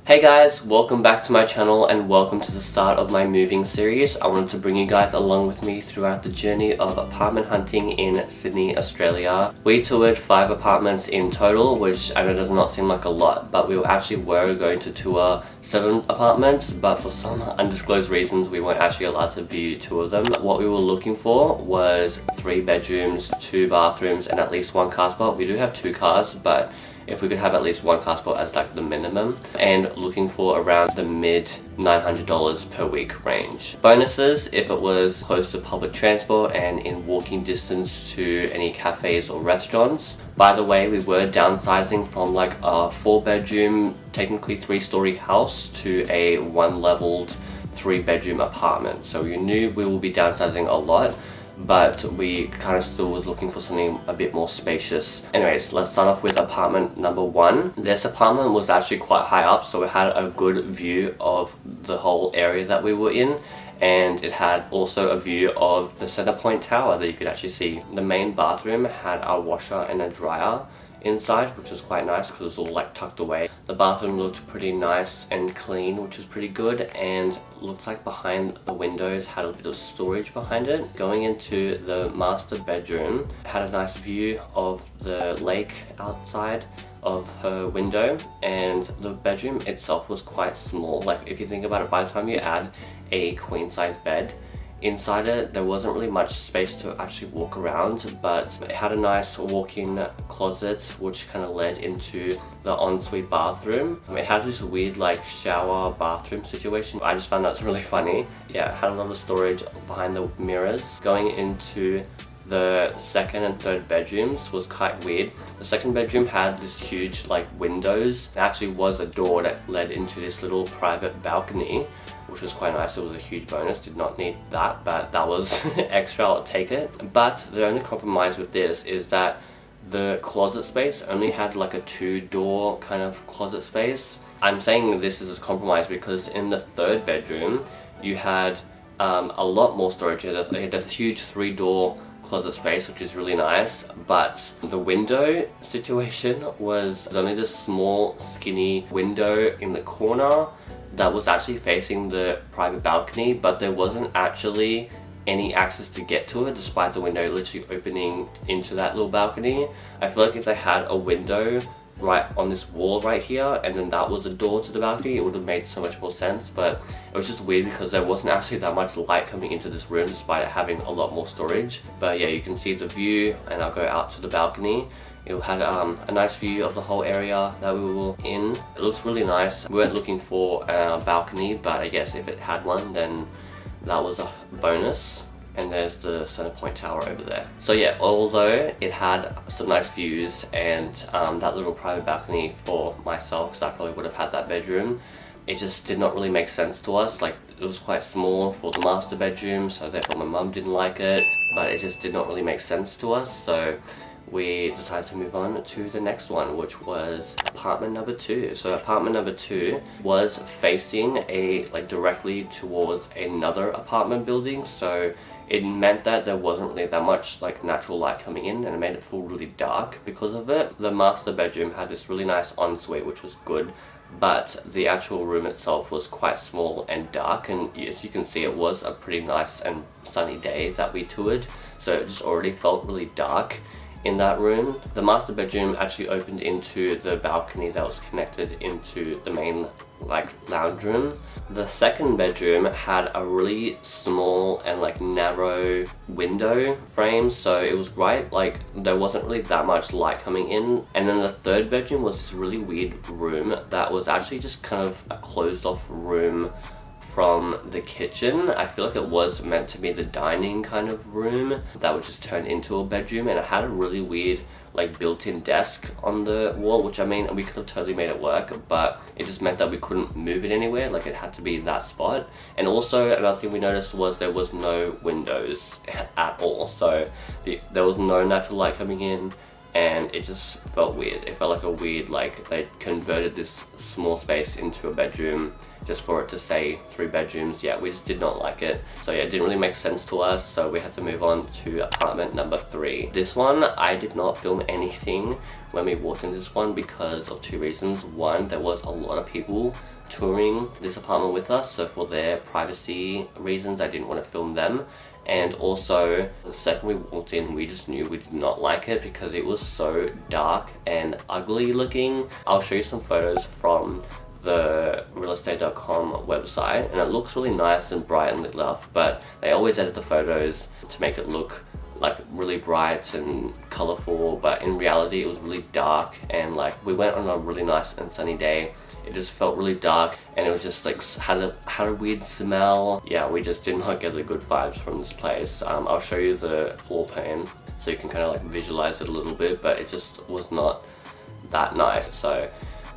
Hey guys, welcome back to my channel and welcome to the start of my moving series. I wanted to bring you guys along with me throughout the journey of apartment hunting in Sydney, Australia. We toured 5 apartments in total, which I know does not seem like a lot, but we actually were going to tour 7 apartments, but for some undisclosed reasons we weren't actually allowed to view 2 of them. What we were looking for was 3 bedrooms, 2 bathrooms and at least 1 car spot. We do have 2 cars, but if we could have at least 1 car spot as like the minimum, and looking for around the mid $900 per week range. Bonuses if it was close to public transport and in walking distance to any cafes or restaurants. By the way, we were downsizing from like a 4-bedroom, technically 3-story house to a 1-leveled 3-bedroom apartment. So we knew we will be downsizing a lot, but we kind of still was looking for something a bit more spacious. Anyways, let's start off with apartment number 1. This apartment was actually quite high up, so it had a good view of the whole area that we were in, and it had also a view of the Centrepoint Tower that you could actually see. The main bathroom had a washer and a dryer inside, which was quite nice because it was all like tucked away. The bathroom looked pretty nice and clean, which was pretty good, and looks like behind the windows had a bit of storage behind it. Going into the master bedroom, had a nice view of the lake outside of her window, and the bedroom itself was quite small. Like if you think about it, by the time you add a queen size bed inside it, there wasn't really much space to actually walk around, but it had a nice walk-in closet which kind of led into the ensuite bathroom. It had this weird like shower bathroom situation. I just found that really funny. Yeah, it had a lot of storage behind the mirrors. Going into the second and third bedrooms was quite weird. The second bedroom had this huge like windows. There actually was a door that led into this little private balcony, which was quite nice. It was a huge bonus. Did not need that, but that was extra. I'll take it. But the only compromise with this is that the closet space only had like a 2-door kind of closet space. I'm saying this is a compromise because in the third bedroom you had a lot more storage. You had a huge 3-door closet space, which is really nice, but the window situation was only this small skinny window in the corner that was actually facing the private balcony, but there wasn't actually any access to get to it despite the window literally opening into that little balcony. I feel like if they had a window right on this wall right here and then that was a door to the balcony, it would have made so much more sense, but it was just weird because there wasn't actually that much light coming into this room despite it having a lot more storage. But yeah, you can see the view, and I'll go out to the balcony. It had a nice view of the whole area that we were in. It looks really nice. We weren't looking for a balcony, but I guess if it had one then that was a bonus. And there's the Centrepoint Tower over there. So yeah, although it had some nice views and that little private balcony for myself, because I probably would have had that bedroom, it just did not really make sense to us. Like it was quite small for the master bedroom, so therefore my mum didn't like it, but it just did not really make sense to us. So we decided to move on to the next one, which was apartment number 2. So apartment number 2 was facing like directly towards another apartment building, so it meant that there wasn't really that much like natural light coming in, and it made it feel really dark because of it. The master bedroom had this really nice ensuite, which was good, but the actual room itself was quite small and dark, and as you can see it was a pretty nice and sunny day that we toured, so it just already felt really dark in that room. The master bedroom actually opened into the balcony that was connected into the main like lounge room. The second bedroom had a really small and like narrow window frame, so it was bright, like there wasn't really that much light coming in. And then the third bedroom was this really weird room that was actually just kind of a closed off room from the kitchen. I feel like it was meant to be the dining kind of room that would just turn into a bedroom, and it had a really weird like built-in desk on the wall, which I mean we could have totally made it work, but it just meant that we couldn't move it anywhere. Like it had to be that spot. And also another thing we noticed was there was no windows at all, so there was no natural light coming in, and it just felt weird. It felt like a weird, like they converted this small space into a bedroom just for it to say 3 bedrooms. Yeah, we just did not like it. So yeah, it didn't really make sense to us, so we had to move on to apartment number 3. This one, I did not film anything when we walked in this one because of 2 reasons. One, there was a lot of people touring this apartment with us, so for their privacy reasons I didn't want to film them. And also, the second we walked in, we just knew we did not like it because it was so dark and ugly looking. I'll show you some photos from the realestate.com website, and it looks really nice and bright and lit up, but they always edit the photos to make it look like really bright and colorful, but in reality it was really dark. And like, we went on a really nice and sunny day, it just felt really dark, and it was just like had a weird smell. Yeah, we just did not get the good vibes from this place. I'll show you the floor plan so you can kind of like visualize it a little bit, but it just was not that nice. So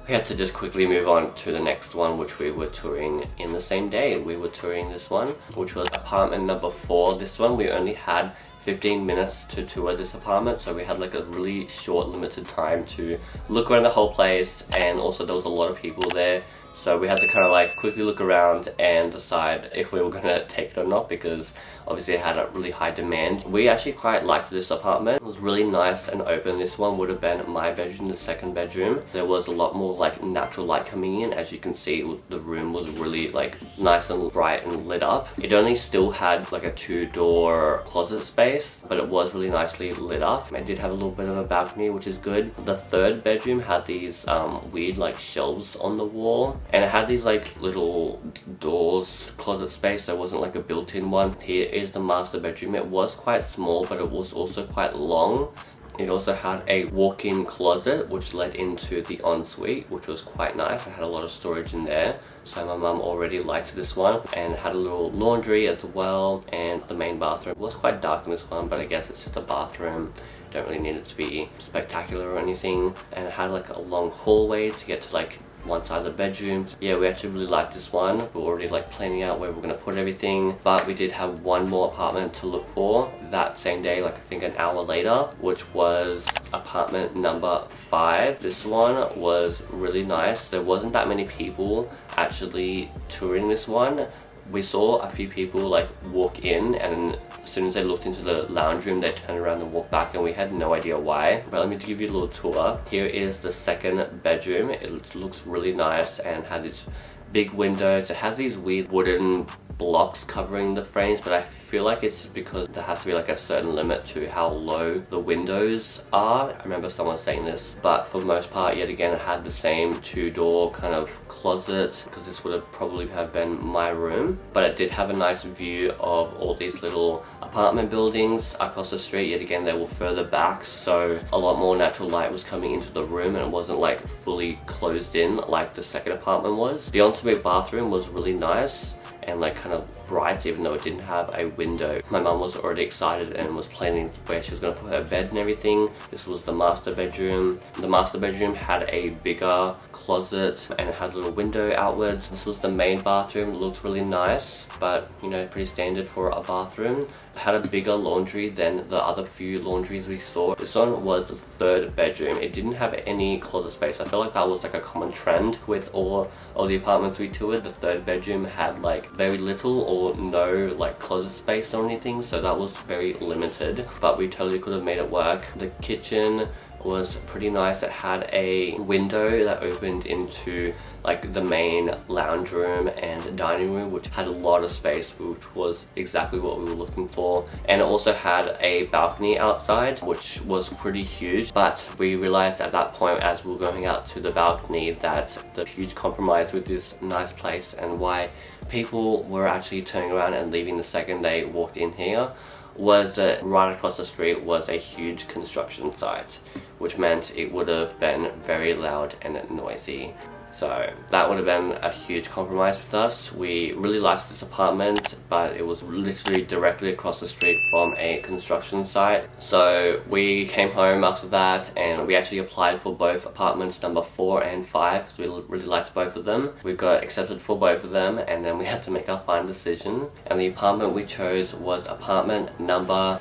we had to just quickly move on to the next one, which we were touring in the same day. We were touring this one, which was apartment number 4. This one we only had 15 minutes to tour this apartment, so we had like a really short limited time to look around the whole place, and also there was a lot of people there, so we had to kind of like quickly look around and decide if we were gonna take it or not, because obviously it had a really high demand. We actually quite liked this apartment. It was really nice and open. This one would have been my bedroom, the second bedroom. There was a lot more like natural light coming in. As you can see, the room was really like nice and bright and lit up. It only still had like a 2-door closet space, but it was really nicely lit up. It did have a little bit of a balcony, which is good. The third bedroom had these weird like shelves on the wall, and it had these like little doors, closet space. There wasn't like a built-in one. Here is the master bedroom. It was quite small, but it was also quite long. It also had a walk-in closet which led into the ensuite, which was quite nice. I had a lot of storage in there, so my mum already liked this one. And it had a little laundry as well, and the main bathroom was quite dark in this one, but I guess it's just a bathroom. Don't really need it to be spectacular or anything. And it had like a long hallway to get to like one side of the bedrooms. Yeah, we actually really liked this one. We're already like planning out where we're gonna put everything, but we did have one more apartment to look for that same day, like I think an hour later, which was apartment number 5. This one was really nice. There wasn't that many people actually touring this one. We saw a few people like walk in, and as soon as they looked into the lounge room, they turned around and walked back, and we had no idea why. But let me give you a little tour. Here is the second bedroom. It looks really nice and had these big windows. It had these weird wooden blocks covering the frames, but I feel like it's because there has to be like a certain limit to how low the windows are. I remember someone saying this, but for the most part, yet again, it had the same 2-door kind of closet, because this would have probably have been my room. But it did have a nice view of all these little apartment buildings across the street. Yet again, they were further back, so a lot more natural light was coming into the room, and it wasn't like fully closed in like the second apartment was. The ensuite bathroom was really nice and like kind of bright, even though it didn't have a window. My mum was already excited and was planning where she was going to put her bed and everything. This was the master bedroom. The master bedroom had a bigger closet and it had a little window outwards. This was the main bathroom. It looked really nice, but you know, pretty standard for a bathroom. It had a bigger laundry than the other few laundries we saw. This one was the third bedroom. It didn't have any closet space. I feel like that was like a common trend with all of the apartments we toured. The third bedroom had like very little or no like closet space or anything, so that was very limited, but we totally could have made it work. The kitchen was pretty nice. It had a window that opened into like the main lounge room and dining room, which had a lot of space, which was exactly what we were looking for. And it also had a balcony outside, which was pretty huge, but we realized at that point as we were going out to the balcony that the huge compromise with this nice place and why people were actually turning around and leaving the second they walked in here was that right across the street was a huge construction site, which meant it would have been very loud and noisy. So that would have been a huge compromise with us. We really liked this apartment, but it was literally directly across the street from a construction site. So we came home after that and we actually applied for both apartments number 4 and 5 because we really liked both of them. We got accepted for both of them, and then we had to make our final decision. And the apartment we chose was apartment number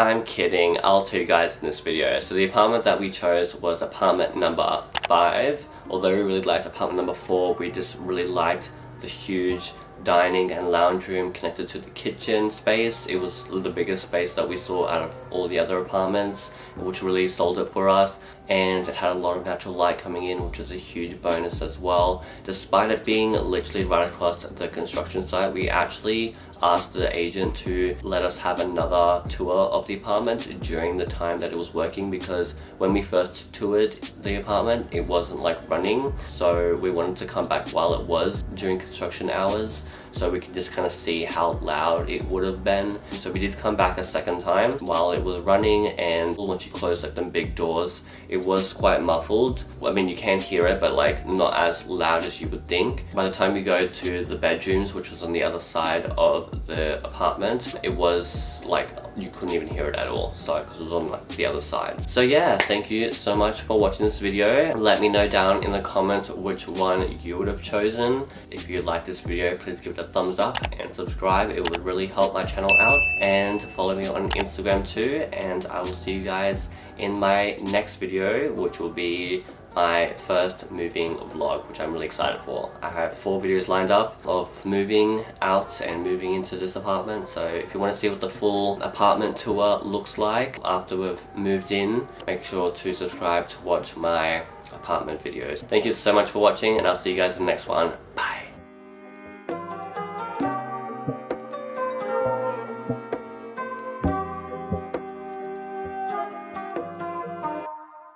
I'm kidding, I'll tell you guys in this video. So the apartment that we chose was apartment number 5. Although we really liked apartment number 4, we just really liked the huge dining and lounge room connected to the kitchen space. It was the biggest space that we saw out of all the other apartments, which really sold it for us, and it had a lot of natural light coming in, which is a huge bonus as well. Despite it being literally right across the construction site, we actually asked the agent to let us have another tour of the apartment during the time that it was working, because when we first toured the apartment it wasn't like running, so we wanted to come back while it was during construction hours so we could just kind of see how loud it would have been. So we did come back a second time while it was running, and once you close like the big doors it was quite muffled. I mean, you can hear it, but like not as loud as you would think. By the time you go to the bedrooms, which was on the other side of the apartment, it was like you couldn't even hear it at all, so because it was on like the other side. So yeah, thank you so much for watching this video. Let me know down in the comments which one you would have chosen. If you like this video, please give it a thumbs up and subscribe. It would really help my channel out, and follow me on Instagram too, and I will see you guys in my next video, which will be my first moving vlog, which I'm really excited for. I have 4 videos lined up of moving out and moving into this apartment, so if you want to see what the full apartment tour looks like after we've moved in, make sure to subscribe to watch my apartment videos. Thank you so much for watching, and I'll see you guys in the next one. Bye.